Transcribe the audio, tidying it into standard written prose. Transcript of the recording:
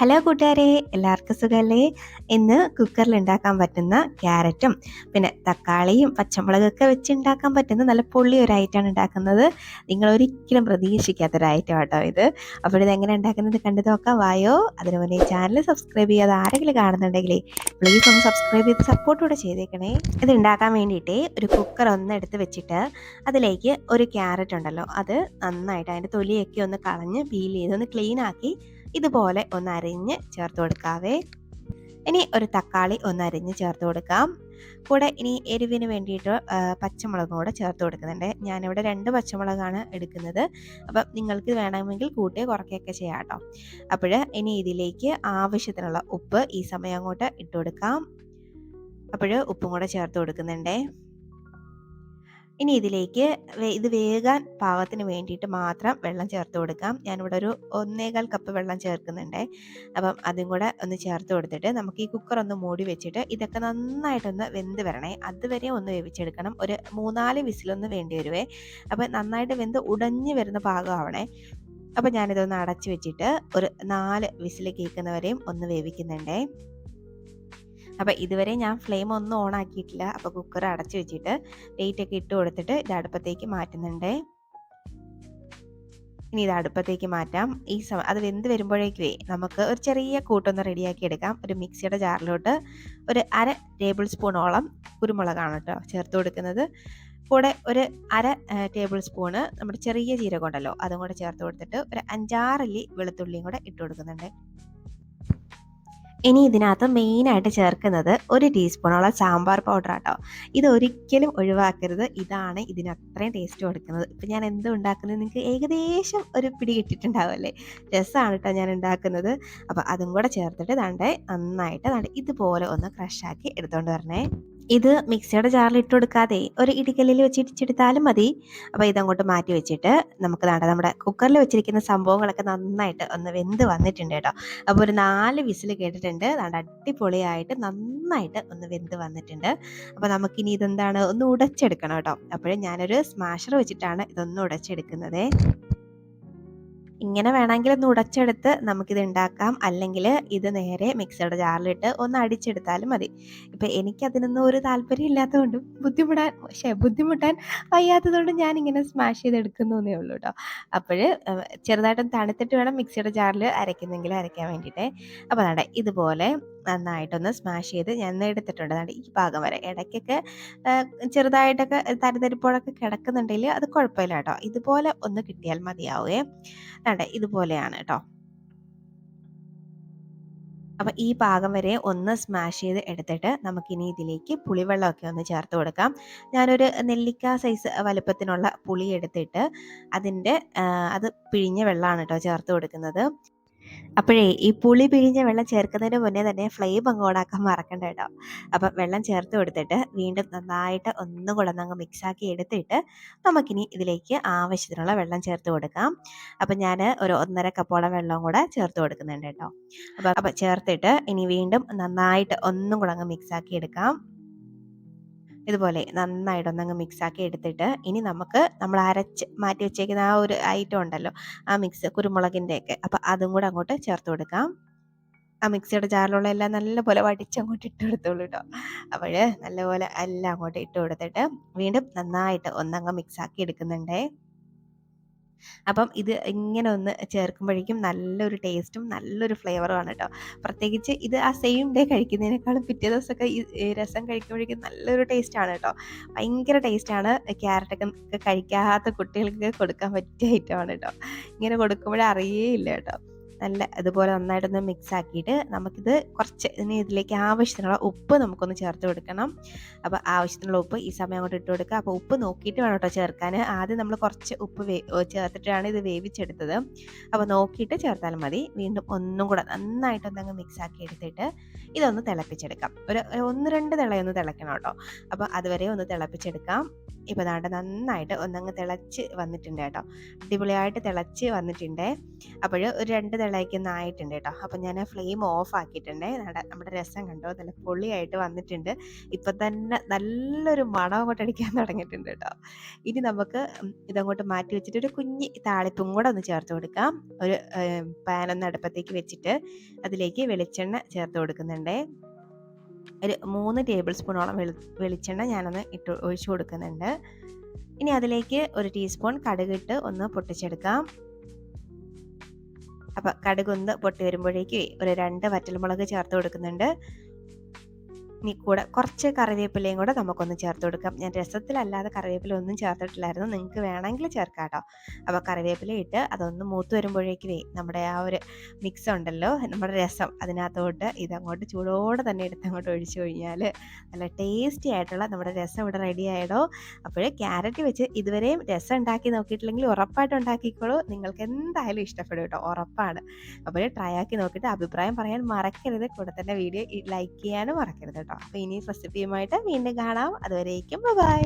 Hello കൂട്ടുകാരെ, എല്ലാവർക്കും സുഖമല്ലേ? ഇന്ന് കുക്കറിൽ ഉണ്ടാക്കാൻ പറ്റുന്ന ക്യാരറ്റും പിന്നെ തക്കാളിയും പച്ചമുളകൊക്കെ വെച്ച് ഉണ്ടാക്കാൻ പറ്റുന്ന നല്ല പൊള്ളി ഒരു ഐറ്റമാണ് ഉണ്ടാക്കുന്നത്. നിങ്ങൾ ഒരിക്കലും പ്രതീക്ഷിക്കാത്തൊരു ഐറ്റം കേട്ടോ ഇത്. അപ്പോൾ ഇതെങ്ങനെ ഉണ്ടാക്കുന്നത് കണ്ടു നോക്കാം, വായോ. അതിനു മുന്നേ ഈ ചാനൽ സബ്സ്ക്രൈബ് ചെയ്യാതെ ആരെങ്കിലും കാണുന്നുണ്ടെങ്കിലേ പ്ലീസ് ഒന്ന് സബ്സ്ക്രൈബ് ചെയ്ത് സപ്പോർട്ടൂടെ ചെയ്തേക്കണേ. ഇത് ഉണ്ടാക്കാൻ വേണ്ടിയിട്ട് ഒരു കുക്കർ ഒന്ന് എടുത്ത് വെച്ചിട്ട് അതിലേക്ക് ഒരു ക്യാരറ്റ് ഉണ്ടല്ലോ, അത് നന്നായിട്ട് അതിൻ്റെ തൊലിയൊക്കെ ഒന്ന് കളഞ്ഞ് പീൽ ചെയ്ത് ഒന്ന് ക്ലീൻ ആക്കി ഇതുപോലെ ഒന്ന് അരിഞ്ഞ് ചേർത്ത് കൊടുക്കാവേ. ഇനി ഒരു തക്കാളി ഒന്ന് അരിഞ്ഞ് ചേർത്ത് കൊടുക്കാം. കൂടെ ഇനി എരിവിന് വേണ്ടിയിട്ട് പച്ചമുളകും കൂടെ ചേർത്ത് കൊടുക്കുന്നുണ്ട്. ഞാനിവിടെ 2 പച്ചമുളകാണ് എടുക്കുന്നത്. അപ്പം നിങ്ങൾക്ക് വേണമെങ്കിൽ കൂട്ടി കുറയ്ക്കുകയൊക്കെ ചെയ്യാം കേട്ടോ. അപ്പോൾ ഇനി ഇതിലേക്ക് ആവശ്യത്തിനുള്ള ഉപ്പ് ഈ സമയം അങ്ങോട്ട് ഇട്ട് കൊടുക്കാം. അപ്പോൾ ഉപ്പും കൂടെ ചേർത്ത് കൊടുക്കുന്നുണ്ടേ. ഇനി ഇതിലേക്ക് ഇത് വേകാൻ പാകത്തിന് വേണ്ടിയിട്ട് മാത്രം വെള്ളം ചേർത്ത് കൊടുക്കാം. ഞാനിവിടെ ഒരു 1.25 കപ്പ് വെള്ളം ചേർക്കുന്നുണ്ട്. അപ്പം അതും കൂടെ ഒന്ന് ചേർത്ത് കൊടുത്തിട്ട് നമുക്ക് ഈ കുക്കർ ഒന്ന് മൂടി വെച്ചിട്ട് ഇതൊക്കെ നന്നായിട്ടൊന്ന് വെന്ത് വരണേ. അതുവരെ ഒന്ന് വേവിച്ചെടുക്കണം. ഒരു 3-4 വിസിലൊന്ന് വേണ്ടി വരുവേ. അപ്പം നന്നായിട്ട് വെന്ത് ഉടഞ്ഞു വരുന്ന പാകമാവണേ. അപ്പം ഞാനിതൊന്ന് അടച്ചു വെച്ചിട്ട് ഒരു 4 വിസിൽ കേൾക്കുന്നവരെയും ഒന്ന് വേവിക്കുന്നുണ്ടേ. അപ്പം ഇതുവരെ ഞാൻ ഫ്ലെയിം ഒന്നും ഓൺ ആക്കിയിട്ടില്ല. അപ്പോൾ കുക്കർ അടച്ചു വെച്ചിട്ട് വെയിറ്റൊക്കെ ഇട്ട് കൊടുത്തിട്ട് ഇത് അടുപ്പത്തേക്ക് മാറ്റുന്നുണ്ട്. ഇനി ഇത് അടുപ്പത്തേക്ക് മാറ്റാം. ഈ അത് വെന്ത് വരുമ്പോഴേക്കുവേ നമുക്ക് ഒരു ചെറിയ കൂട്ടൊന്ന് റെഡിയാക്കി എടുക്കാം. ഒരു മിക്സിയുടെ ജാറിലോട്ട് ഒരു 1/2 ടേബിൾ സ്പൂണോളം കുരുമുളകാണ് കേട്ടോ ചേർത്ത് കൊടുക്കുന്നത്. കൂടെ ഒരു 1/2 ടേബിൾ സ്പൂണ് നമ്മുടെ ചെറിയ ജീരകം ഉണ്ടല്ലോ, അതും കൂടെ ചേർത്ത് കൊടുത്തിട്ട് ഒരു 5-6 അല്ലി വെളുത്തുള്ളിയും കൂടെ ഇട്ട് കൊടുക്കുന്നുണ്ട്. ഇനി ഇതിനകത്ത് മെയിനായിട്ട് ചേർക്കുന്നത് 1 ടീസ്പൂണോളം സാമ്പാർ പൗഡർ ആട്ടോ. ഇതൊരിക്കലും ഒഴിവാക്കരുത്. ഇതാണ് ഇതിന് അത്രയും ടേസ്റ്റ് കൊടുക്കുന്നത്. ഇപ്പം ഞാൻ എന്തും ഉണ്ടാക്കുന്നത് നിങ്ങൾക്ക് ഏകദേശം ഒരു പിടി കിട്ടിയിട്ടുണ്ടാവുമല്ലേ? രസമാണ് കേട്ടോ ഞാൻ ഉണ്ടാക്കുന്നത്. അപ്പോൾ അതും കൂടെ ചേർത്തിട്ട് നന്നായിട്ട് ഇതുപോലെ ഒന്ന് ക്രഷാക്കി എടുത്തുകൊണ്ട് വരണേ. ഇത് മിക്സിയുടെ ജാറിൽ ഇട്ട് കൊടുക്കാതെ ഒരു ഇടികല്ലിൽ വെച്ച് ഇടിച്ചെടുത്താലും മതി. അപ്പോൾ ഇതങ്ങോട്ട് മാറ്റി വെച്ചിട്ട് നമുക്ക് നമ്മുടെ കുക്കറിൽ വെച്ചിരിക്കുന്ന സംഭവങ്ങളൊക്കെ നന്നായിട്ട് ഒന്ന് വെന്ത് വന്നിട്ടുണ്ട് കേട്ടോ. അപ്പോൾ ഒരു 4 വിസിൽ കേട്ടിട്ടുണ്ട്. അടിപൊളിയായിട്ട് നന്നായിട്ട് ഒന്ന് വെന്ത് വന്നിട്ടുണ്ട്. അപ്പോൾ നമുക്കിനി ഇതെന്താണ് ഒന്ന് ഉടച്ചെടുക്കണം കേട്ടോ. അപ്പോഴും ഞാനൊരു സ്മാഷർ വെച്ചിട്ടാണ് ഇതൊന്ന് ഉടച്ചെടുക്കുന്നത്. ഇങ്ങനെ വേണമെങ്കിൽ ഒന്ന് ഉടച്ചെടുത്ത് നമുക്കിത് ഉണ്ടാക്കാം. അല്ലെങ്കിൽ ഇത് നേരെ മിക്സിയുടെ ജാറിലിട്ട് ഒന്ന് അടിച്ചെടുത്താലും മതി. ഇപ്പം എനിക്കതിനൊന്നും ഒരു താല്പര്യം ഇല്ലാത്തതുകൊണ്ടും ബുദ്ധിമുട്ടാൻ വയ്യാത്തതുകൊണ്ടും ഞാനിങ്ങനെ സ്മാഷ് ചെയ്തെടുക്കുന്നേ ഉള്ളൂ കേട്ടോ. അപ്പോൾ ചെറുതായിട്ടൊന്ന് തണുത്തിട്ട് വേണം മിക്സിയുടെ ജാറിൽ അരയ്ക്കുന്നെങ്കിൽ അരയ്ക്കാൻ വേണ്ടിയിട്ട്. അപ്പോൾ ഇതുപോലെ നന്നായിട്ടൊന്ന് സ്മാഷ് ചെയ്ത് ഞാൻ എടുത്തിട്ടുണ്ട്. ഈ ഭാഗം വരെ ഇടയ്ക്കൊക്കെ ചെറുതായിട്ടൊക്കെ തരിതരിപ്പോഴൊക്കെ കിടക്കുന്നുണ്ടെങ്കിൽ അത് കുഴപ്പമില്ല കേട്ടോ. ഇതുപോലെ ഒന്ന് കിട്ടിയാൽ മതിയാവേ. ഇതുപോലെയാണ് കേട്ടോ. അപ്പം ഈ പാകം വരെ ഒന്ന് സ്മാഷ് ചെയ്ത് എടുത്തിട്ട് നമുക്കിനി ഇതിലേക്ക് പുളിവെള്ളമൊക്കെ ഒന്ന് ചേർത്ത് കൊടുക്കാം. ഞാനൊരു നെല്ലിക്ക സൈസ് വലുപ്പത്തിനുള്ള പുളി എടുത്തിട്ട് അത് പിഴിഞ്ഞ വെള്ളമാണ് കേട്ടോ ചേർത്ത് കൊടുക്കുന്നത്. അപ്പോഴേ ഈ പുളി പിഴിഞ്ഞ വെള്ളം ചേർക്കുന്നതിന് മുന്നേ തന്നെ ഫ്ലെയിം അങ്ങ് ഓണാക്കാൻ മറക്കണ്ട കേട്ടോ. അപ്പം വെള്ളം ചേർത്ത് കൊടുത്തിട്ട് വീണ്ടും നന്നായിട്ട് ഒന്നും കൂടെ അങ്ങ് മിക്സാക്കി എടുത്തിട്ട് നമുക്കിനി ഇതിലേക്ക് ആവശ്യത്തിനുള്ള വെള്ളം ചേർത്ത് കൊടുക്കാം. അപ്പം ഞാൻ ഒരു 1.5 കപ്പോളം വെള്ളം കൂടെ ചേർത്ത് കൊടുക്കുന്നുണ്ട് കേട്ടോ. അപ്പം ചേർത്തിട്ട് ഇനി വീണ്ടും നന്നായിട്ട് ഒന്നും കൂടെ അങ്ങ് മിക്സാക്കി എടുക്കാം. ഇതുപോലെ നന്നായിട്ടൊന്നങ്ങ് മിക്സാക്കി എടുത്തിട്ട് ഇനി നമ്മൾ അരച്ച് മാറ്റി വെച്ചേക്കുന്ന ആ ഒരു ഐറ്റം ഉണ്ടല്ലോ, ആ മിക്സ് കുരുമുളകിൻ്റെയൊക്കെ, അപ്പം അതും കൂടെ അങ്ങോട്ട് ചേർത്ത് കൊടുക്കാം. ആ മിക്സിയുടെ ജാറിലുള്ള എല്ലാം നല്ലപോലെ വടിച്ചങ്ങോട്ട് ഇട്ട് കൊടുത്തോളൂ കേട്ടോ. അപ്പോൾ നല്ലപോലെ എല്ലാം അങ്ങോട്ട് ഇട്ട് കൊടുത്തിട്ട് വീണ്ടും നന്നായിട്ട് ഒന്നങ്ങ് മിക്സാക്കി എടുക്കുന്നുണ്ടേ. അപ്പം ഇത് ഇങ്ങനെ ഒന്ന് ചേർക്കുമ്പോഴേക്കും നല്ലൊരു ടേസ്റ്റും നല്ലൊരു ഫ്ലേവറുമാണ് കേട്ടോ. പ്രത്യേകിച്ച് ഇത് ആ സെയിം ഡേ കഴിക്കുന്നതിനേക്കാളും പിറ്റേ ദിവസമൊക്കെ ഈ രസം കഴിക്കുമ്പോഴേക്കും നല്ലൊരു ടേസ്റ്റാണ് കേട്ടോ. ഭയങ്കര ടേസ്റ്റാണ്. ക്യാരറ്റൊക്കെ കഴിക്കാത്ത കുട്ടികൾക്ക് കൊടുക്കാൻ പറ്റിയ ഐറ്റമാണ് കേട്ടോ. ഇങ്ങനെ കൊടുക്കുമ്പോഴേ അറിയേയില്ല കേട്ടോ. അതുപോലെ നന്നായിട്ടൊന്ന് മിക്സ് ആക്കിയിട്ട് നമുക്കിത് ഇനി ഇതിലേക്ക് ആവശ്യത്തിനുള്ള ഉപ്പ് നമുക്കൊന്ന് ചേർത്ത് കൊടുക്കണം. അപ്പോൾ ആവശ്യത്തിനുള്ള ഉപ്പ് ഈ സമയം അങ്ങോട്ട് ഇട്ട് കൊടുക്കുക. അപ്പോൾ ഉപ്പ് നോക്കിയിട്ട് വേണം കേട്ടോ ചേർക്കാൻ. ആദ്യം നമ്മൾ കുറച്ച് ഉപ്പ് ചേർത്തിട്ടാണ് ഇത് വേവിച്ചെടുത്തത്. അപ്പോൾ നോക്കിയിട്ട് ചേർത്താലും മതി. വീണ്ടും ഒന്നും കൂടെ നന്നായിട്ടൊന്നങ്ങ് മിക്സ് ആക്കി എടുത്തിട്ട് ഇതൊന്ന് തിളപ്പിച്ചെടുക്കാം. ഒരു 1-2 തിളയൊന്ന് തിളയ്ക്കണം കേട്ടോ. അപ്പോൾ അതുവരെ ഒന്ന് തിളപ്പിച്ചെടുക്കാം. ഇപ്പോൾ നന്നായിട്ട് ഒന്നങ്ങ് തിളച്ച് വന്നിട്ടുണ്ട് കേട്ടോ. അടിപൊളിയായിട്ട് തിളച്ച് വന്നിട്ടുണ്ട്. അപ്പോൾ ഒരു 2 തിള പുളിവെള്ളമൊക്കെ ഒന്ന് ആയിട്ടുണ്ട് കേട്ടോ. അപ്പം ഞാൻ ഫ്ലെയിം ഓഫ് ആക്കിയിട്ടുണ്ട്. നമ്മുടെ രസം കണ്ടോ നല്ല പൊള്ളിയായിട്ട് വന്നിട്ടുണ്ട്. ഇപ്പം തന്നെ നല്ലൊരു മണം അങ്ങോട്ട് അടിക്കാൻ തുടങ്ങിയിട്ടുണ്ട് കേട്ടോ. ഇനി നമുക്ക് ഇതങ്ങോട്ട് മാറ്റി വെച്ചിട്ട് ഒരു കുഞ്ഞി താളിപ്പും കൂടെ ഒന്ന് ചേർത്ത് കൊടുക്കാം. ഒരു പാനൊന്ന് അടുപ്പത്തേക്ക് വെച്ചിട്ട് അതിലേക്ക് വെളിച്ചെണ്ണ ചേർത്ത് കൊടുക്കുന്നുണ്ട്. ഒരു 3 ടേബിൾ സ്പൂണോളം വെളിച്ചെണ്ണ ഞാനൊന്ന് ഒഴിച്ചു കൊടുക്കുന്നുണ്ട്. ഇനി അതിലേക്ക് 1 ടീസ്പൂൺ കടുകിട്ട് ഒന്ന് പൊട്ടിച്ചെടുക്കാം. അപ്പം കടുകൊന്ന് പൊട്ടി വരുമ്പോഴേക്ക് ഒരു 2 വറ്റൽമുളക് ചേർത്ത് കൊടുക്കുന്നുണ്ട്. ഇനി കൂടെ കുറച്ച് കറിവേപ്പിലയും കൂടെ നമുക്കൊന്ന് ചേർത്ത് കൊടുക്കാം. ഞാൻ രസത്തിലല്ലാതെ കറിവേപ്പില ഒന്നും ചേർത്തിട്ടില്ലായിരുന്നു. നിങ്ങൾക്ക് വേണമെങ്കിൽ ചേർക്കാം കേട്ടോ. അപ്പോൾ കറിവേപ്പില ഇട്ട് അതൊന്ന് മൂത്ത് വരുമ്പോഴേക്കേ നമ്മുടെ ആ ഒരു മിക്സ് ഉണ്ടല്ലോ, നമ്മുടെ രസം, അതിനകത്തോട്ട് ഇതങ്ങോട്ട് ചൂടോടെ തന്നെ അങ്ങോട്ട് ഒഴിച്ചു കഴിഞ്ഞാൽ നല്ല ടേസ്റ്റി ആയിട്ടുള്ള നമ്മുടെ രസം ഇവിടെ റെഡി ആയിടോ. അപ്പോൾ ക്യാരറ്റ് വെച്ച് ഇതുവരെയും രസം ഉണ്ടാക്കി നോക്കിയിട്ടില്ലെങ്കിൽ ഉറപ്പായിട്ട് ഉണ്ടാക്കിക്കോളൂ. നിങ്ങൾക്ക് എന്തായാലും ഇഷ്ടപ്പെടും കേട്ടോ, ഉറപ്പാണ്. അപ്പോൾ ട്രൈ ആക്കി നോക്കിയിട്ട് അഭിപ്രായം പറയാൻ മറക്കരുത്. കൂടെ തന്നെ വീഡിയോ ലൈക്ക് ചെയ്യാനും മറക്കരുത് കേട്ടോ. അപ്പോൾ ഇനി റെസിപ്പിയുമായിട്ട് വീണ്ടും കാണാം. അതുവരേക്കും ബൈ.